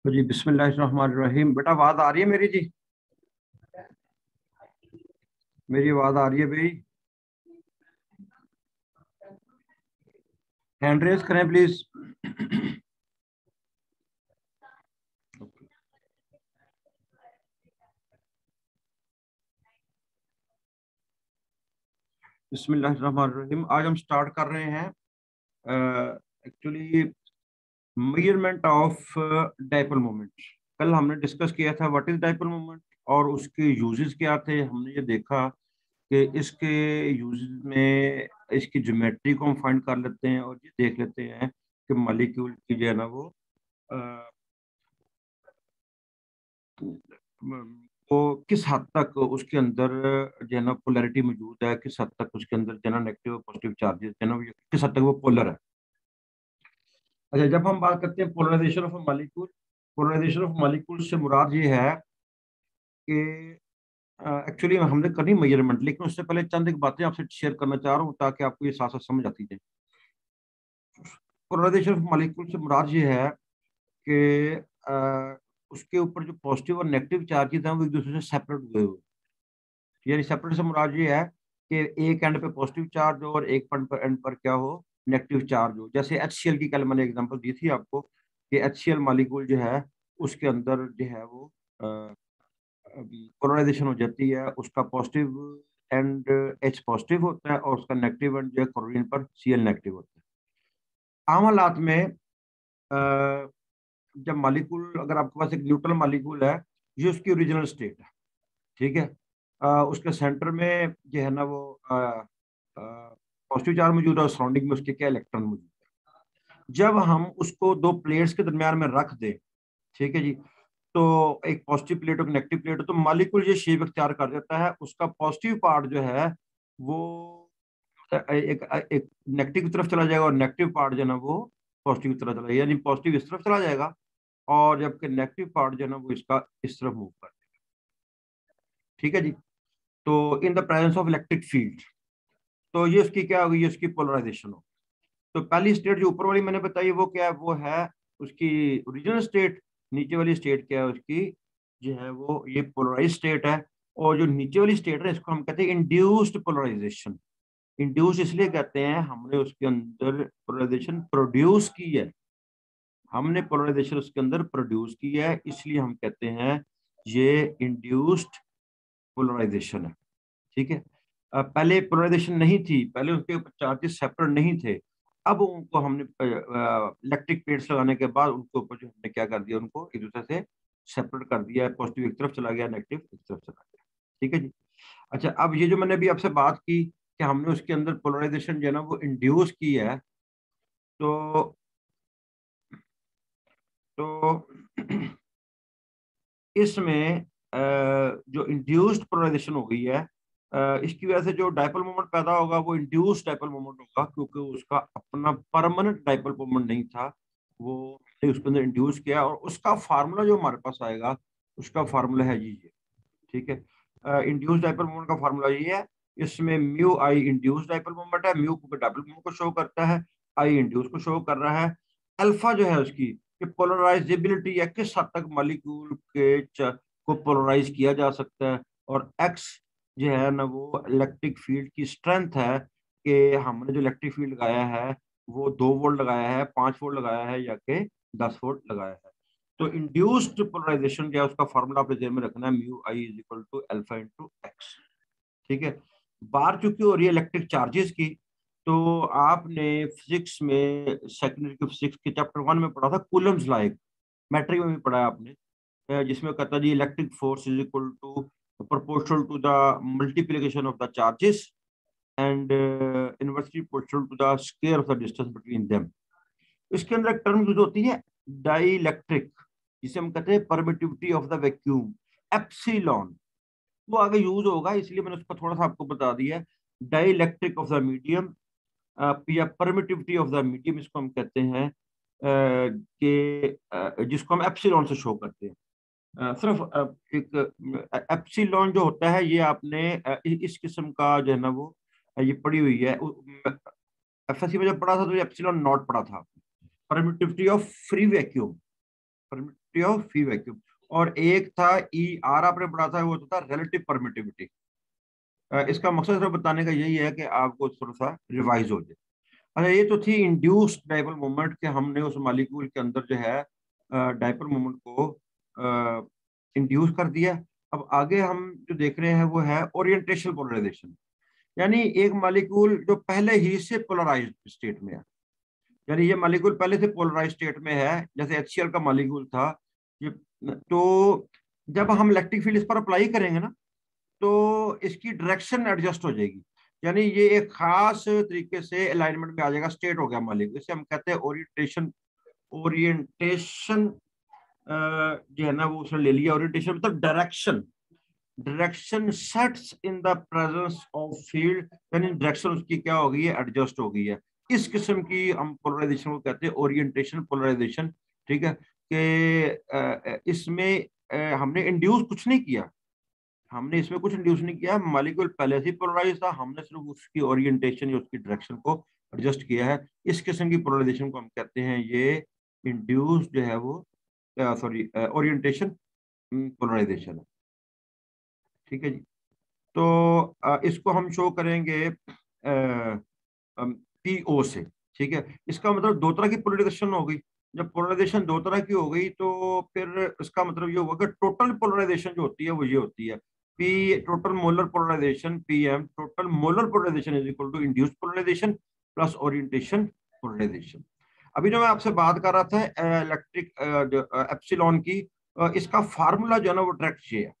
तो जी बिस्मिल्लाहिर्रहमानिर्रहीम। बेटा आवाज आ रही है मेरी जी? मेरी आवाज आ रही है भाई? हैंड रेस करें प्लीज। बिस्मिल्लाहिर्रहमानिर्रहीम। आज हम स्टार्ट कर रहे हैं actually measurement of dipole moment. कल हमने डिस्कस किया था व्हाट इज डाइपोल मोमेंट और उसके यूजेस क्या थे। हमने ये देखा कि इसके यूजेस में इसकी ज्योमेट्री को हम फाइंड कर लेते हैं और ये देख लेते हैं कि मॉलिक्यूल की जो है ना वो किस हद तक उसके अंदर जो है ना पोलैरिटी मौजूद है, किस हद तक उसके अंदर जो है ना नेगेटिव और पॉजिटिव चार्जेस जो है ना किस हद तक वो पोलर है। अच्छा, जब हम बात करते हैं polarization of molecule, polarization of molecule से मुराद ये है कि एक्चुअली हमने करनी मेजरमेंट, लेकिन उससे पहले चंद एक बातें आपसे शेयर करना चाह रहा हूँ ताकि आपको ये साथ साथ समझ आती जाए। पोलराइजेशन ऑफ मॉलिक्यूल से मुराद ये है कि उसके ऊपर जो पॉजिटिव और नेगेटिव चार्जेस हैं वो एक दूसरे से सेपरेट हुए हुए। यानी सेपरेट से मुराद ये है कि एक एंड पे पॉजिटिव चार्ज हो और एक एंड पर क्या हो, नेगेटिव चार्ज हो। जैसे HCl की कल मैंने एग्जांपल दी थी आपको कि HCl मॉलिक्यूल जो है उसके अंदर जो है वो पोलराइजेशन हो जाती है। उसका पॉजिटिव एंड H पॉजिटिव होता है और उसका नेगेटिव एंड जो है क्लोरीन पर Cl नेगेटिव होता है। आम हालात में जब मॉलिक्यूल, अगर आपके पास एक न्यूट्रल मॉलिक्यूल है, ये उसकी ओरिजिनल स्टेट है, ठीक है। उसके सेंटर में जो है ना वो पॉजिटिव चार्ज मौजूद है और सराउंडिंग में उसके क्या इलेक्ट्रॉन मौजूद है। जब हम उसको दो प्लेट्स के दरमियान में रख दें, ठीक है जी, तो एक पॉजिटिव प्लेट और नेगेटिव प्लेट, तो मॉलिक्यूल ये शेप इख्तियार कर देता है। उसका पॉजिटिव पार्ट जो है वो एक एक नेगेटिव की तरफ चला जाएगा और नेगेटिव पार्ट जो है ना वो पॉजिटिव की तरफ चला जाएगा, यानी पॉजिटिव इस तरफ चला जाएगा और जबकि नेगेटिव पार्ट जो है ना वो इसका इस तरफ मूव कर, ठीक है जी। तो in the presence of electric field, तो ये उसकी क्या होगी, ये उसकी पोलराइजेशन हो। तो पहली स्टेट जो ऊपर वाली मैंने बताई वो क्या है, वो है उसकी ओरिजिनल स्टेट। नीचे वाली स्टेट क्या है उसकी, जो है वो ये पोलराइज स्टेट है। और जो नीचे वाली स्टेट है इसको हम कहते हैं इंड्यूस्ड पोलराइजेशन। इंड्यूस इसलिए कहते हैं, हमने उसके अंदर पोलराइजेशन प्रोड्यूस की है, हमने पोलराइजेशन उसके अंदर प्रोड्यूस की है, इसलिए हम कहते हैं ये इंड्यूस्ड पोलराइजेशन है, ठीक है। पहले पोलराइजेशन नहीं थी, पहले उसके ऊपर चार्जेस सेपरेट नहीं थे। अब उनको हमने इलेक्ट्रिक प्लेट्स लगाने के बाद उनके ऊपर जो हमने क्या कर दिया, उनको एक दूसरे से सेपरेट कर दिया है। पॉजिटिव एक तरफ चला गया, नेगेटिव एक तरफ चला गया, ठीक है जी। अच्छा, अब ये जो मैंने अभी आपसे बात की कि हमने उसके अंदर पोलराइजेशन जो है ना वो इंड्यूस की है, तो तो इसमें जो इंड्यूस्ड पोलराइजेशन हो गई है, इसकी वजह से जो डाइपोल मोमेंट पैदा होगा वो इंड्यूस्ड डाइपोल मोमेंट होगा, क्योंकि उसका अपना परमानेंट डाइपोल मोमेंट नहीं था, वो हमने उसके अंदर इंड्यूस किया। और उसका फार्मूला जो हमारे पास आएगा, उसका फार्मूला है जी ये, ठीक है। इंड्यूस डाइपोल मोमेंट का फार्मूला ये है। इसमें म्यू आई इंड्यूस डाइपोल मोमेंट है, म्यू को डाइपोल मोमेंट को शो करता है, आई इंड्यूस को शो कर रहा है। अल्फा जो है उसकी कि पोलराइजेबिलिटी या किस हद तक मॉलिक्यूल के को पोलराइज किया जा सकता है। और एक्स जो है ना वो इलेक्ट्रिक फील्ड की स्ट्रेंथ है कि हमने जो इलेक्ट्रिक फील्ड लगाया है वो 2 वोल्ट लगाया है, 5 वोल्ट लगाया है या कि 10 वोल्ट लगाया है। तो इंड्यूस्ड पोलराइजेशन क्या है, उसका फॉर्मूला आपने जेब में रखना है, mu I is equal to alpha into X, ठीक है। बात चूंकि हो रही है इलेक्ट्रिक चार्जेस की, तो आपने फिजिक्स में सेकेंडरी की फिजिक्स के चैप्टर 1 में पढ़ा था कूलम्स लॉ, मैट्रिक में भी पढ़ा है आपने, जिसमें कहता है जी electric force is equal to proportional to the multiplication of the charges and inversely proportional to the square of the distance between them. इसके अंदर एक टर्म यूज होती है डाई इलेक्ट्रिक, जिसे हम कहते हैं permittivity of the vacuum, epsilon. वो आगे यूज होगा इसलिए मैंने उसको थोड़ा सा आपको बता दिया है। Dielectric of the medium या परमिटिविटी ऑफ द मीडियम, इसको हम कहते हैं कि जिसको हम एप्सिलॉन से शो करते हैं। सिर्फ एक एप्सिलॉन जो होता है ये आपने इस किस्म का जो है ना वो ये पढ़ी हुई है। FSC में जब पढ़ा था तो ये एप्सिलॉन नॉट पढ़ा था, permittivity of free vacuum. Permittivity of free vacuum, और एक था ई आर आपने पढ़ा था, वो था रिलेटिव परमिटिविटी। इसका मकसद सिर्फ बताने का यही है कि आपको थोड़ा सा रिवाइज हो जाए। अच्छा, ये तो थी इंड्यूस्ड डाइपोल मोमेंट के हमने उस मॉलिक्यूल के अंदर जो है डाइपोल मोमेंट को इंड्यूस कर दिया। अब आगे हम जो देख रहे हैं वो है ओरिएंटेशन पोलराइजेशन, यानी एक मॉलिक्यूल जो पहले ही से पोलराइज्ड स्टेट में है, यानी ये मॉलिक्यूल पहले से पोलराइज्ड स्टेट में है, जैसे HCl का मॉलिक्यूल था ये। तो जब हम इलेक्ट्रिक फील्ड इस पर अप्लाई करेंगे ना, तो इसकी डायरेक्शन एडजस्ट हो जाएगी, यानी ये एक खास तरीके से अलाइनमेंट में आ जाएगा, स्टेट हो गया मॉलिक्यूल। इसे हम कहते हैं ओरिएंटेशन। ओरिएंटेशन जो है ना वो उसने ले लिया, ओरिएंटेशन मतलब direction. Direction sets in the presence of field, यानी डायरेक्शन उसकी क्या हो गई है, एडजस्ट हो गई है। इस किस्म की हम पोलराइजेशन को कहते हैं ओरिएंटेशन पोलराइजेशन। ठीक है, कि इसमें हमने इंड्यूस कुछ नहीं किया, हमने इसमें कुछ इंड्यूस नहीं किया, मॉलिक्यूल पहले से ही पोलराइज था, हमने सिर्फ उसकी ओरिएंटेशन या उसकी डायरेक्शन को एडजस्ट किया है। इस किस्म की पोलराइजेशन को हम कहते हैं ये इंड्यूस जो है वो सॉरी ओरिएंटेशन पोलराइजेशन है। ठीक है जी। तो इसको हम शो करेंगे PO से। ठीक है, इसका मतलब दो तरह की पोलराइजेशन हो गई। जब पोलराइजेशन दो तरह की हो गई तो फिर इसका मतलब ये होगा कि टोटल पोलराइजेशन जो होती है वो ये होती है P total molar polarization PM, total molar polarization is equal to induced polarization plus orientation polarization. अभी जो मैं आपसे बात कर रहा था इलेक्ट्रिक एप्सिलॉन की, इसका फार्मूला जो है ना वो डायरेक्ट ये है,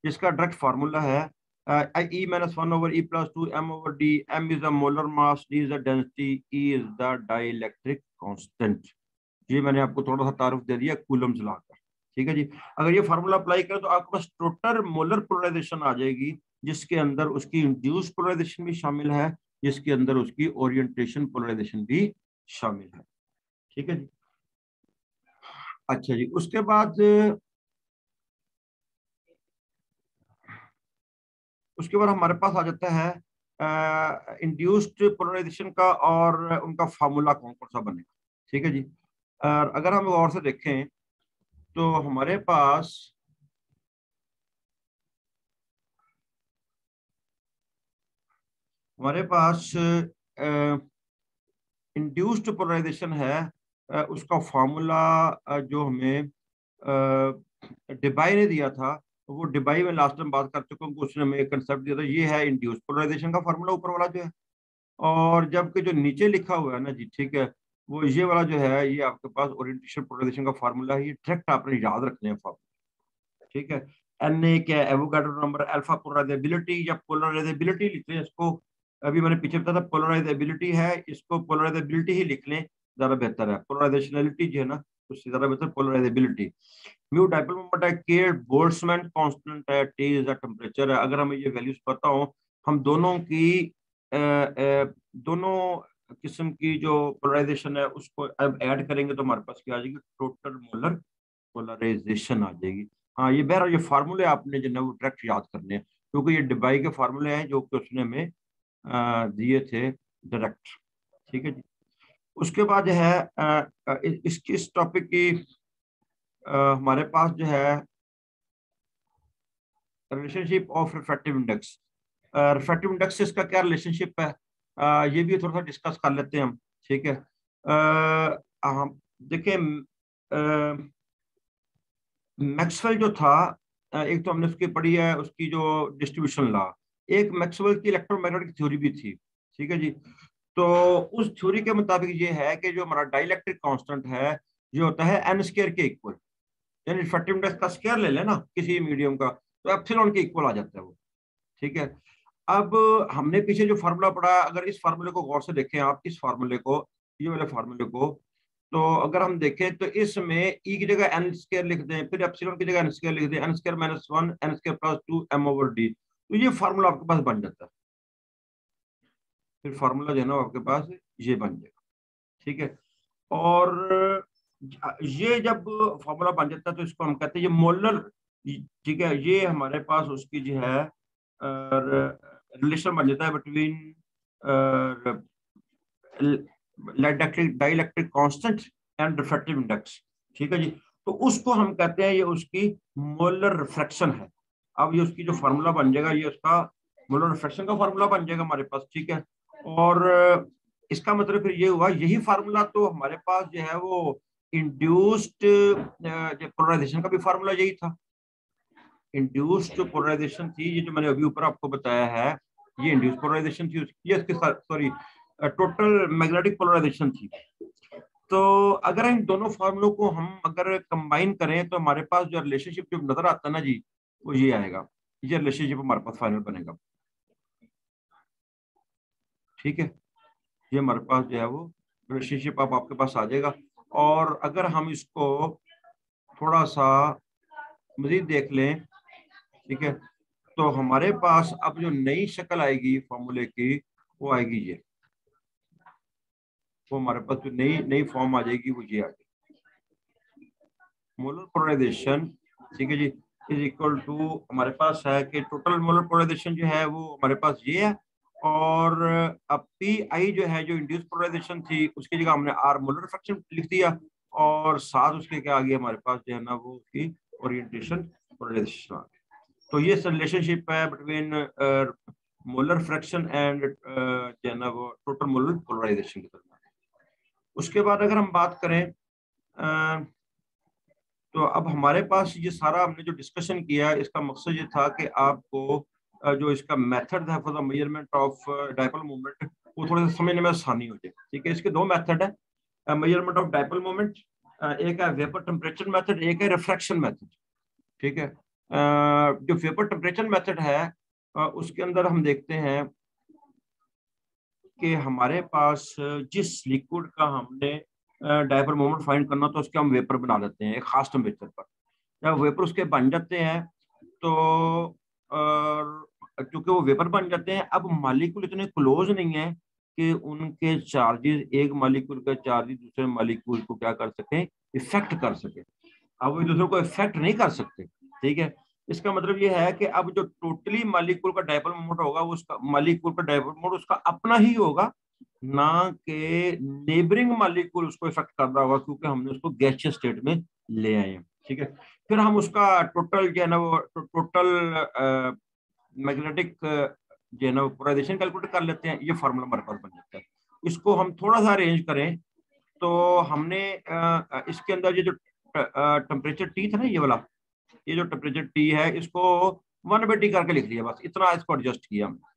जिसका डायरेक्ट फार्मूला है E-1/E+2m/d। m is the molar mass, d is the density, E is the dielectric constant। ये मैंने आपको थोड़ा सा तारुफ दे दिया कूलम्स लॉ का। ठीक है जी, अगर ये फार्मूला अप्लाई करें तो आपके पास टोटल मोलर पोलराइजेशन आ जाएगी, जिसके अंदर उसकी इंड्यूस पोलराइजेशन भी शामिल है, जिसके अंदर उसकी ओरिएंटेशन पोलराइजेशन भी शामिल है। ठीक है जी। अच्छा जी, उसके बाद हमारे पास आ जाता है इंड्यूस्ड पोलराइजेशन का, और उनका फार्मूला कौन कौन सा बनेगा। ठीक है जी। और अगर हम गौर से देखें तो हमारे पास इंड्यूस्ड पोलराइजेशन है, उसका फार्मूला जो हमें डिबाई ने दिया था, वो डिबाई में लास्ट टाइम बात कर चुका हूँ, उसने हमें एक कंसेप्ट दिया था, ये है इंड्यूस्ड पोलराइजेशन का फार्मूला ऊपर वाला जो है। और जबकि जो नीचे लिखा हुआ है ना जी, ठीक है, वो ये वाला जो है ये आपके पास ओरिएंटेशन पोलराइजेशन का फार्मूला है, ये डायरेक्ट आपने याद रखने हैं फार्मूला। ठीक है, Na क्या है, एवोगाड्रो नंबर, अल्फा पोलराइजेबिलिटी या पोलराइजेबिलिटी लिख लें इसको। अभी मैंने पीछे बताया था पोलराइजेबिलिटी है, इसको पोलराइजेबिलिटी ही लिख लें, ज्यादा बेहतर है। पोलराइजेशनलिटी जो है ना उससे ज्यादा बेहतर पोलराइजेबिलिटी। म्यू डाइपोल मोमेंट है, के बोल्ट्जमैन कांस्टेंट है, टी इज द टेम्परेचर है। अगर हमें ये वैल्यूज पता हो, हम दोनों किस्म की जो पोलराइजेशन है उसको अब ऐड करेंगे तो हमारे पास क्या आ जाएगी, टोटल मोलर पोलराइजेशन आ जाएगी। हाँ, ये बहरहाल ये फार्मूले आपने जो है वो डायरेक्ट याद करने हैं, क्योंकि ये डिबाई के फार्मूले हैं जो कि उसने हमें दिए थे डायरेक्ट। ठीक है जी। उसके बाद जो है इस टॉपिक की हमारे पास जो है relationship of refractive index. Refractive index से इसका क्या रिलेशनशिप है, ये भी थोड़ा सा डिस्कस कर लेते हैं हम। ठीक है, हम देखिए मैक्सवेल जो था, एक तो हमने उसकी पढ़ी है उसकी जो डिस्ट्रीब्यूशन लॉ, एक मैक्सवेल की इलेक्ट्रोमैग्नेटिक थ्योरी भी थी। ठीक है जी। तो उस थ्योरी के मुताबिक ये है कि जो हमारा डाइलेक्ट्रिक कांस्टेंट है ये होता है एन स्क्वायर के इक्वल, यानी रिफ्रैक्टिव इंडेक्स का स्क्वायर ले लेना किसी मीडियम का, तो एप्सिलॉन के इक्वल आ जाता है वो। ठीक है, अब हमने पीछे जो फार्मूला पढ़ा, अगर इस फार्मूले को गौर से देखें आप, इस फार्मूले को, ये वाले फार्मूले को, तो अगर हम देखें तो इसमें ई की जगह एन स्क्वायर लिख दें, फिर एप्सिलॉन की जगह एन स्क्वायर लिख दें, N square -1 N square +2 m/d, तो ये फार्मूला आपके पास बन जाता है। फिर फार्मूला जो है ना आपके पास ये बन जाएगा। ठीक है, और ये जब फार्मूला बन जाता है तो इसको हम कहते हैं ये मोलर। ठीक है, ये हमारे पास उसकी जो है रिलेशन बन जाता है between dielectric constant and refractive index. ठीक है जी। तो उसको हम कहते हैं ये उसकी मोलर रिफ्रैक्शन है। अब ये उसकी जो फार्मूला बन जाएगा, ये उसका मोलर रिफ्रैक्शन का फार्मूला बन जाएगा हमारे पास, ठीक है। और इसका मतलब फिर ये हुआ, यही फार्मूला तो हमारे पास जो है वो इंड्यूस्ड पोलराइजेशन का भी फार्मूला यही था। इंड्यूस्ड जो पोलराइजेशन थी, ये जो मैंने अभी ऊपर आपको बताया है, ये इंड्यूस्ड पोलराइजेशन थी, ये इसके साथ सॉरी टोटल मैग्नेटिक पोलराइजेशन थी। तो अगर इन दोनों फार्मूलों को हम अगर कंबाइन करें तो हमारे पास जो रिलेशनशिप जो नजर आता है ना जी, वो ये आएगा, ये रिलेशनशिप हमारे पास फाइनल बनेगा, ठीक है। ये हमारे पास जो है वो रिलेशनशिप अब आपके पास आ जाएगा। और अगर हम इसको थोड़ा सा मजीद देख लें, ठीक है, तो हमारे पास अब जो नई शक्ल आएगी फॉर्मूले की, वो आएगी ये, वो हमारे पास जो नई नई फॉर्म आ जाएगी वो ये आ जाएगी, मोलर पोलराइजेशन, ठीक है जी, इज इक्वल टू हमारे पास है कि टोटल मोलर पोलराइजेशन जो है वो हमारे पास ये है। और अब पी आई जो है, जो इंड्यूस पोलराइजेशन थी, उसकी जगह हमने आर मोलर रिफ्रैक्शन लिख दिया, और साथ उसके क्या आ गया हमारे पास जो है ना, वो उसकी ओरिएंटेशन पोलराइजेशन आ गई। तो ये रिलेशनशिप है बिटवीन मोलर फ्रैक्शन एंड जो है ना वो टोटल मोलर पोलराइजेशन के दरमियान। उसके बाद अगर हम बात करें तो अब हमारे पास ये सारा हमने जो डिस्कशन किया, इसका मकसद ये था कि आपको जो इसका मेथड है for the measurement of dipole moment, वो थोड़ा सा समझने में आसानी हो जाए, ठीक है। इसके दो मेथड है मेजरमेंट ऑफ डायपोल मोमेंट, एक है वेपर टेम्परेचर मेथड, एक है रिफ्रैक्शन मेथड, ठीक है। जो वेपर टेम्परेचर मेथड है उसके अंदर हम देखते हैं कि हमारे पास जिस लिक्विड का हमने डायपोल मोमेंट फाइंड करना, तो उसके हम वेपर बना लेते हैं एक खास टेम्परेचर पर। जब वेपर उसके बन जाते हैं तो क्योंकि वो वेपर बन जाते हैं, अब मालिक्यूल इतने क्लोज नहीं है कि उनके चार्जेस, एक मालिक्यूल का चार्जेस दूसरे मालिक्यूल को क्या कर सके, इफेक्ट कर सके। अब वो एक दूसरे को इफेक्ट नहीं कर सकते, ठीक है। इसका मतलब ये है कि अब जो टोटली मालिक्यूल का डायपोल मोमेंट होगा, वो उसका मालिक्यूल का डायपोल मोमेंट उसका अपना ही होगा, ना कि नेबरिंग मालिक्यूल उसको इफेक्ट कर रहा होगा, क्योंकि हमने उसको गैसियस स्टेट में ले आए हैं, ठीक है। फिर हम उसका टोटल जो है ना वो टोटल मैग्नेटिक जो है ना पोलराइजेशन कैलकुलेट कर लेते हैं, ये फार्मूला हमारे पास बन जाता है। इसको हम थोड़ा सा अरेंज करें तो हमने इसके अंदर ये जो टेम्परेचर टी था ना, ये वाला, ये जो टेम्परेचर टी है, इसको 1/T करके लिख लिया, बस इतना इसको एडजस्ट किया हमने,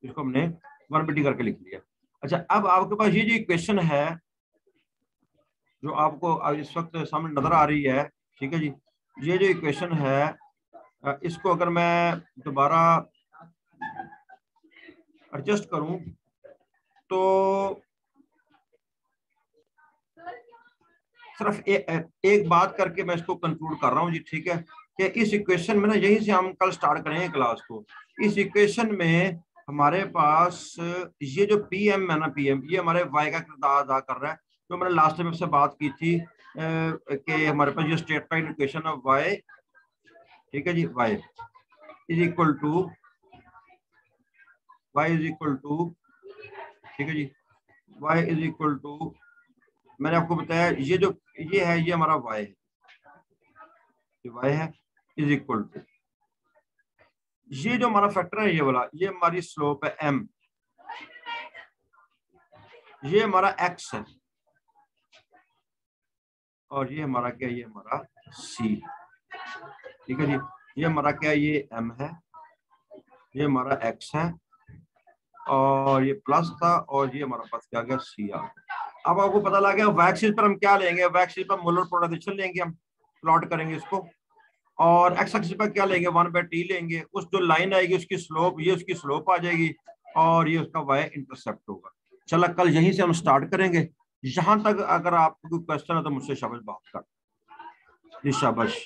इसको हमने 1/T करके लिख लिया। अच्छा, अब आपके पास ये जो इक्वेशन है जो आपको इस वक्त सामने नजर आ रही है, ठीक है जी, ये जो इक्वेशन है इसको अगर मैं दोबारा एडजस्ट करूं तो सिर्फ एक बात करके मैं इसको कंक्लूड कर रहा हूं जी, ठीक है, कि इस इक्वेशन में ना, यहीं से हम कल स्टार्ट करेंगे क्लास को। इस इक्वेशन में हमारे पास ये जो पी एम है ना, पी एम, ये हमारे वाई का किरदार अदा कर रहा है। तो मैंने लास्ट टाइम से बात की थी कि हमारे पास ये straight line equation of y, ठीक है जी, y is equal to y is equal to, ठीक है जी, वाई इज इक्वल टू, मैंने आपको बताया ये जो ये है, ये हमारा वाई है, ये वाई है, इज इक्वल टू, ये जो हमारा फैक्टर है ये वाला, ये हमारी स्लोप है एम, ये हमारा एक्स है, और ये हमारा क्या, ये हमारा सी, ठीक है जी। ये हमारा क्या, ये एम है, ये हमारा एक्स है, और ये प्लस था, और ये हमारा पास क्या गया, सी आ गया। अब आपको पता लग गया वैक्सीज पर हम क्या लेंगे, वैक्सीज पर मोलर पोलराइजेशन लेंगे, हम प्लॉट करेंगे इसको, और एक्स एक्सिस पर क्या लेंगे, 1/T लेंगे, उस जो लाइन आएगी उसकी स्लोप, ये उसकी स्लोप आ जाएगी, और ये उसका वाई इंटरसेप्ट होगा। चलो कल यहीं से हम स्टार्ट करेंगे। यहां तक अगर आपको कोई क्वेश्चन है तो मुझसे शाबाश बात कर, जी शाबाश।